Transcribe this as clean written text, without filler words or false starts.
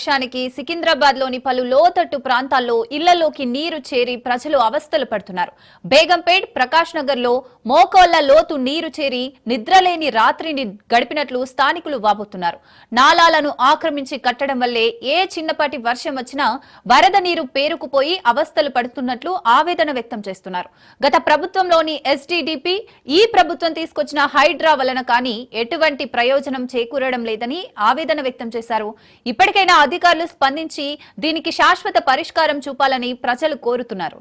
వర్షానికి సికింద్రాబాద్ లోని పలు లోతట్టు ప్రాంతాల్లో ఇళ్లలోకి నీరు చేరి ప్రజలు అవస్థలు పడుతున్నారు. బేగంపేట్, ప్రకాష్ నగర్ లో మోకాళ్ల లోతు నీరు చేరి నిద్రలేని రాత్రిని గడిపినట్లు స్థానికులు వాపోతున్నారు. నాలాలను ఆక్రమించి కట్టడం వల్లే ఏ చిన్నపాటి వర్షం వచ్చినా వరద నీరు పేరుకుపోయి అవస్థలు పడుతున్నట్లు ఆవేదన వ్యక్తం చేస్తున్నారు. గత ప్రభుత్వంలోని ఎస్డీడీపీ ఈ ప్రభుత్వం తీసుకొచ్చిన హైడ్రా వలన కానీ ఎటువంటి ప్రయోజనం చేకూరడం లేదని ఆవేదన వ్యక్తం చేశారు. ఇప్పటికైనా అధికారులు స్పందించి దీనికి శాశ్వత పరిష్కారం చూపాలని ప్రజలు కోరుతున్నారు.